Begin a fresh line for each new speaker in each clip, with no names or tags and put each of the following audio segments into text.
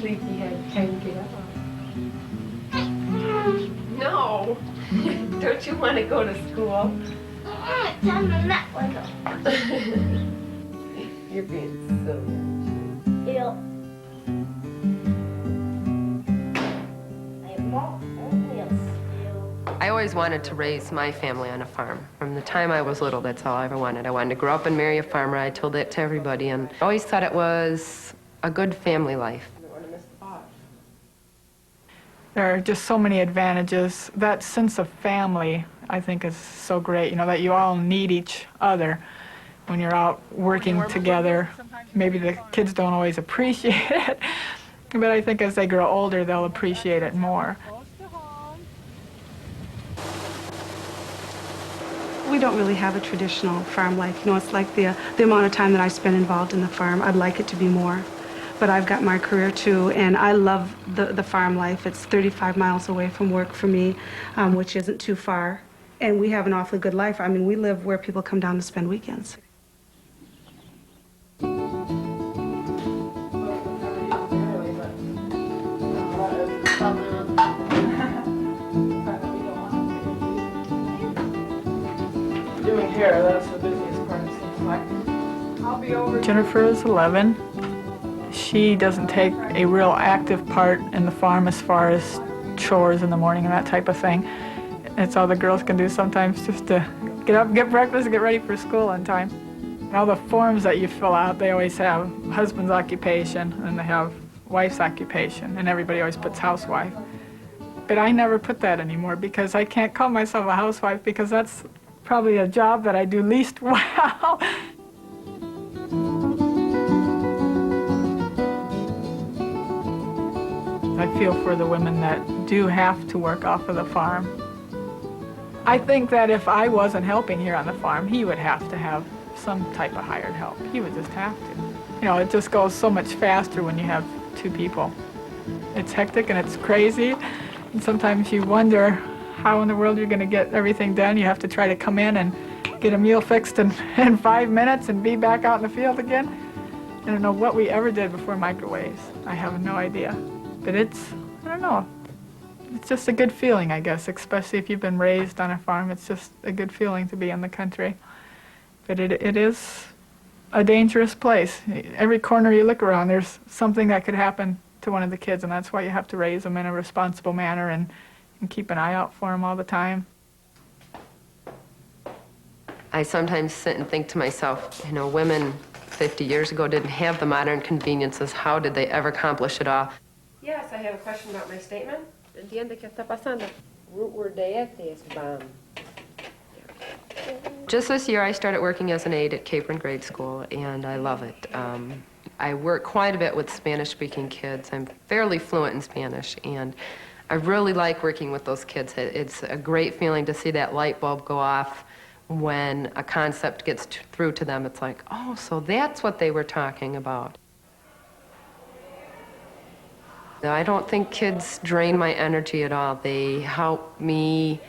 sleepy head, can't get up.
No. Don't you want to go to school?
It's on that window.
You're being silly.
Ew.
I always wanted to raise my family on a farm. From the time I was little, that's all I ever wanted. I wanted to grow up and marry a farmer. I told that to everybody, and I always thought it was a good family life.
There are just so many advantages. That sense of family, I think, is so great, you know, that you all need each other when you're out working together. Maybe the kids don't always appreciate it, but I think as they grow older, they'll appreciate it more.
We don't really have a traditional farm life. You know, it's like the amount of time that I spend involved in the farm. I'd like it to be more. But I've got my career too, and I love the farm life. It's 35 miles away from work for me, which isn't too far. And we have an awfully good life. I mean, we live where people come down to spend weekends.
Doing hair, that's the busiest part, it seems like. I'll be over. Jennifer is 11. She doesn't take a real active part in the farm as far as chores in the morning and that type of thing. It's all the girls can do sometimes, just to get up, get breakfast, and get ready for school on time. And all the forms that you fill out, they always have husband's occupation, and they have wife's occupation, and everybody always puts housewife. But I never put that anymore because I can't call myself a housewife because that's probably a job that I do least well. I feel for the women that do have to work off of the farm. I think that if I wasn't helping here on the farm, he would have to have some type of hired help. He would just have to. You know, it just goes so much faster when you have two people. It's hectic and it's crazy, and sometimes you wonder how in the world you're going to get everything done. You have to try to come in and get a meal fixed in 5 minutes and be back out in the field again. I don't know what we ever did before microwaves. I have no idea. But it's, I don't know, it's just a good feeling, I guess, especially if you've been raised on a farm. It's just a good feeling to be in the country. But it is a dangerous place. Every corner you look around, there's something that could happen to one of the kids, and that's why you have to raise them in a responsible manner and keep an eye out for them all the time.
I sometimes sit and think to myself, you know, women 50 years ago didn't have the modern conveniences. How did they ever accomplish it all? Yes, I have a question about my statement. Entiende qué está pasando. Root word de este es bomb. Just this year, I started working as an aide at Capron Grade School, and I love it. I work quite a bit with Spanish-speaking kids. I'm fairly fluent in Spanish, and I really like working with those kids. It's a great feeling to see that light bulb go off when a concept gets through to them. It's like, oh, so that's what they were talking about. I don't think kids drain my energy at all. They help me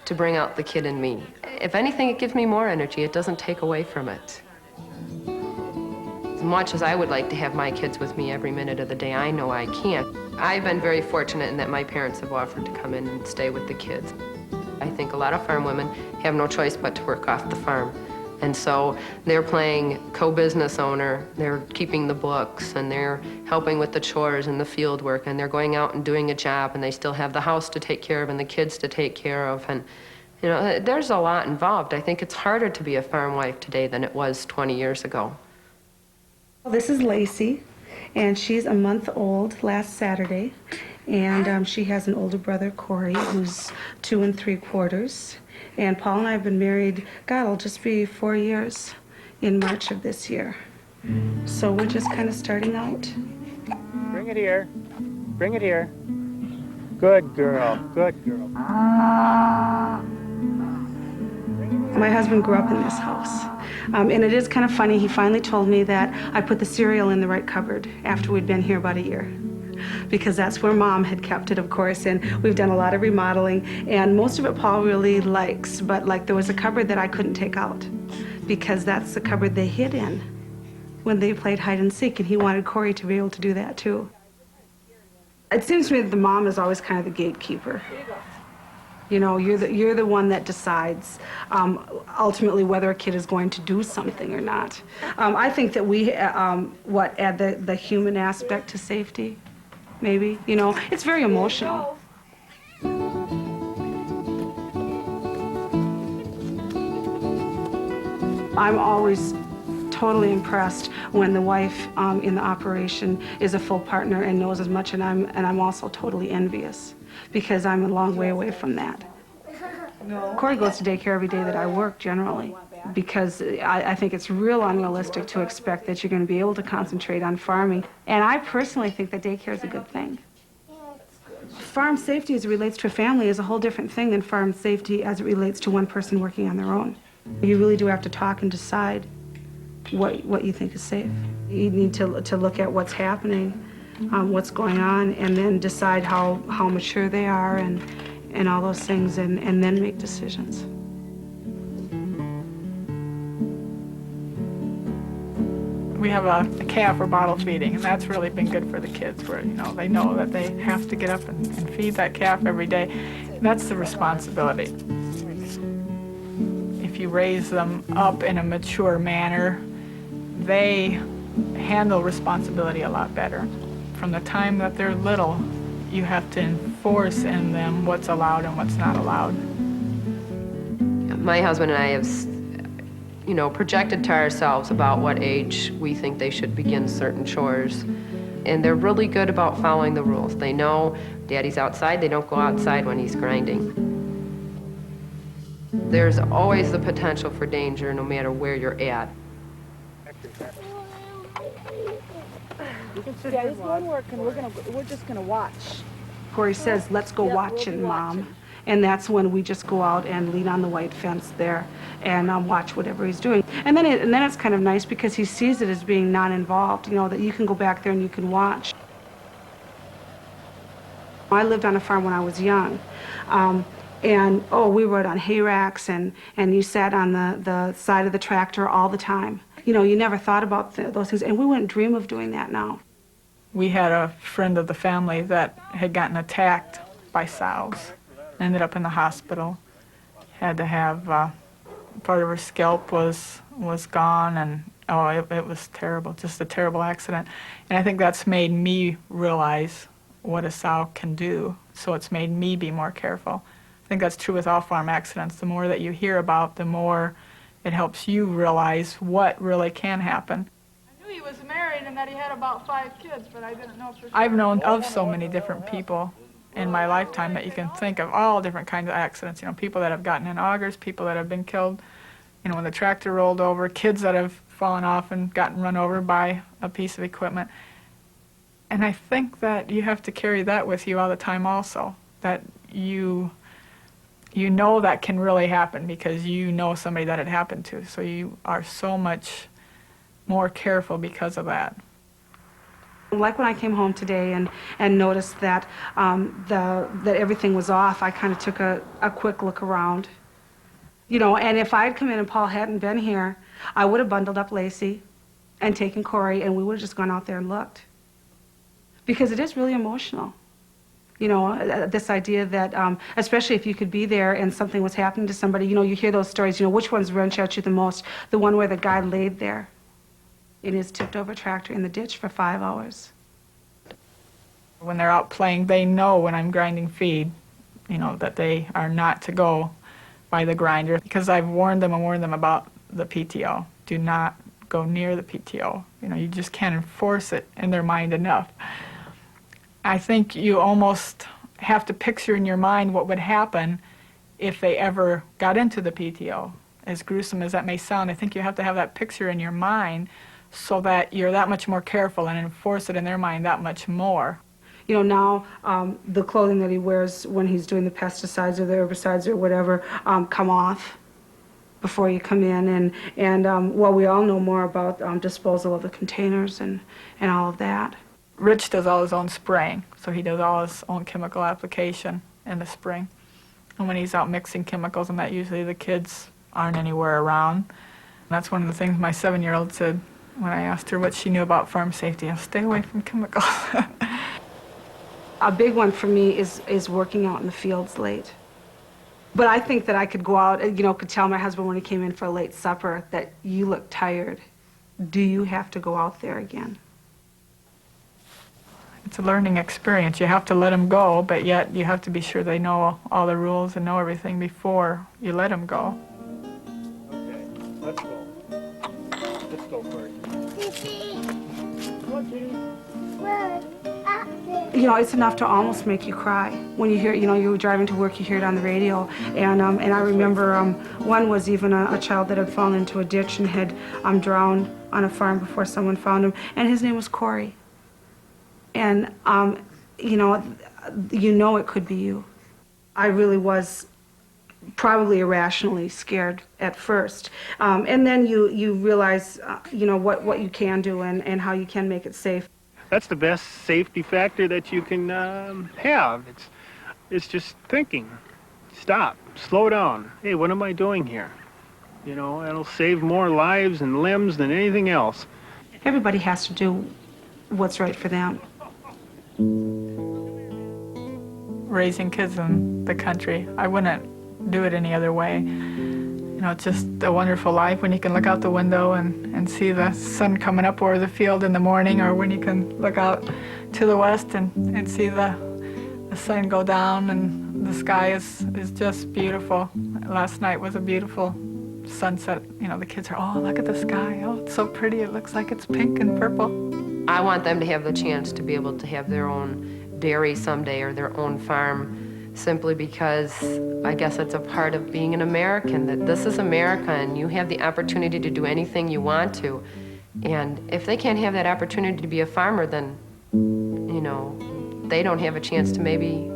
to bring out the kid in me. If anything, it gives me more energy. It doesn't take away from it. As much as I would like to have my kids with me every minute of the day, I know I can't. I've been very fortunate in that my parents have offered to come in and stay with the kids. I think a lot of farm women have no choice but to work off the farm. And so they're playing co-business owner, they're keeping the books, and they're helping with the chores and the field work, and they're going out and doing a job, and they still have the house to take care of and the kids to take care of. And, you know, there's a lot involved. I think it's harder to be a farm wife today than it was 20 years ago.
This is Lacey, and she's a month old last Saturday, and she has an older brother, Corey, who's 2 3/4. And Paul and I have been married, God, it'll just be 4 years in March of this year. So we're just kind of starting out.
Bring it here. Bring it here. Good girl. Good girl.
My husband grew up in this house. And it is kind of funny, he finally told me that I put the cereal in the right cupboard after we'd been here about a year. Because that's where Mom had kept it, of course, and we've done a lot of remodeling, and most of it Paul really likes, but like there was a cupboard that I couldn't take out because that's the cupboard they hid in when they played hide and seek, and he wanted Corey to be able to do that too. It seems to me that the mom is always kind of the gatekeeper. You know, you're the one that decides ultimately whether a kid is going to do something or not. I think that we add the human aspect to safety, maybe. You know, it's very emotional. I'm always totally impressed when the wife in the operation is a full partner and knows as much, and I'm also totally envious because I'm a long way away from that. Corey goes to daycare every day that I work generally because I think it's real unrealistic to expect that you're going to be able to concentrate on farming. And I personally think that daycare is a good thing. Farm safety as it relates to a family is a whole different thing than farm safety as it relates to one person working on their own. You really do have to talk and decide what you think is safe. You need to look at what's happening, what's going on, and then decide how mature they are and all those things, and then make decisions.
We have a calf we're bottle feeding, and that's really been good for the kids, where, you know, they know that they have to get up and feed that calf every day. That's the responsibility. If you raise them up in a mature manner, they handle responsibility a lot better. From the time that they're little, you have to enforce in them what's allowed and what's not allowed.
My husband and I have, you know, projected to ourselves about what age we think they should begin certain chores. And they're really good about following the rules. They know Daddy's outside, they don't go outside when he's grinding. There's always the potential for danger no matter where you're at.
Yeah, he's going to work, and we're just gonna watch.
Corey says, "Let's go watching, Mom." And that's when we just go out and lean on the white fence there and watch whatever he's doing. And then it's kind of nice because he sees it as being non-involved, you know, that you can go back there and you can watch. I lived on a farm when I was young. And we rode on hay racks, and you sat on the side of the tractor all the time. You know, you never thought about those things, and we wouldn't dream of doing that now.
We had a friend of the family that had gotten attacked by sows, ended up in the hospital, had to have part of her scalp was gone, and it was terrible, just a terrible accident. And I think that's made me realize what a sow can do, so it's made me be more careful. I think that's true with all farm accidents. The more that you hear about, the more it helps you realize what really can happen. I knew he was married and that he had about 5 kids, but I didn't know for sure. I've known of so many different people in my lifetime that you can think of all different kinds of accidents. You know, people that have gotten in augers, people that have been killed, you know, when the tractor rolled over, kids that have fallen off and gotten run over by a piece of equipment. And I think that you have to carry that with you all the time also, that you know that can really happen because you know somebody that it happened to. So you are so much more careful because of that.
Like when I came home today and noticed that that everything was off, I kind of took a quick look around. You know, and if I'd come in and Paul hadn't been here, I would have bundled up Lacey and taken Corey, and we would have just gone out there and looked. Because it is really emotional. You know, this idea that, especially if you could be there and something was happening to somebody, you know, you hear those stories, you know, which ones wrench at you the most? The one where the guy laid there in his tipped-over tractor in the ditch for 5 hours.
When they're out playing, they know when I'm grinding feed, you know, that they are not to go by the grinder, because I've warned them about the PTO. Do not go near the PTO. You know, you just can't enforce it in their mind enough. I think you almost have to picture in your mind what would happen if they ever got into the PTO. As gruesome as that may sound, I think you have to have that picture in your mind so that you're that much more careful and enforce it in their mind that much more.
You know, now the clothing that he wears when he's doing the pesticides or the herbicides or whatever come off before you come in. And well, we all know more about disposal of the containers and all of that.
Rich does all his own spraying, so he does all his own chemical application in the spring. And when he's out mixing chemicals, and that usually the kids aren't anywhere around. And that's one of the things my 7-year-old said when I asked her what she knew about farm safety. Stay away from chemicals.
A big one for me is working out in the fields late. But I think that I could go out, you know, could tell my husband when he came in for a late supper that you look tired. Do you have to go out there again?
It's a learning experience. You have to let them go, but yet you have to be sure they know all the rules and know everything before you let them go.
Okay, let's go. Let's go first. Come on, Kitty.
You know, it's enough to almost make you cry when you hear, you know, you were driving to work, you hear it on the radio. And I remember one was even a child that had fallen into a ditch and had drowned on a farm before someone found him. And his name was Corey. And, you know it could be you. I really was probably irrationally scared at first. And then you realize, you know, what you can do and how you can make it safe.
That's the best safety factor that you can have. It's just thinking. Stop. Slow down. Hey, what am I doing here? You know, it'll save more lives and limbs than anything else.
Everybody has to do what's right for them.
Raising kids in the country, I wouldn't do it any other way. You know, it's just a wonderful life when you can look out the window and see the sun coming up over the field in the morning, or when you can look out to the west and see the sun go down, and the sky is just beautiful. Last night was a beautiful sunset. You know, the kids are, oh, look at the sky. Oh, it's so pretty. It looks like it's pink and purple. I
want them to have the chance to be able to have their own dairy someday or their own farm, simply because I guess it's a part of being an American, that this is America and you have the opportunity to do anything you want to. And if they can't have that opportunity to be a farmer, then, you know, they don't have a chance to maybe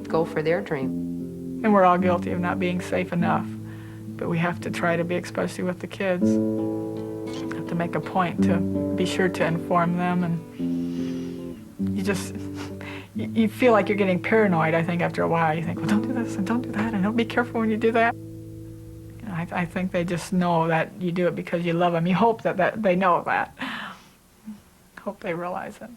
go for their dream.
And we're all guilty of not being safe enough, but we have to try to be, especially with the kids, have to make a point to be sure to inform them. And you just, you feel like you're getting paranoid, I think, after a while. You think, well, don't do this and don't do that, and don't be careful when you do that. You know, I think they just know that you do it because you love them. You hope that they know that. Hope they realize it.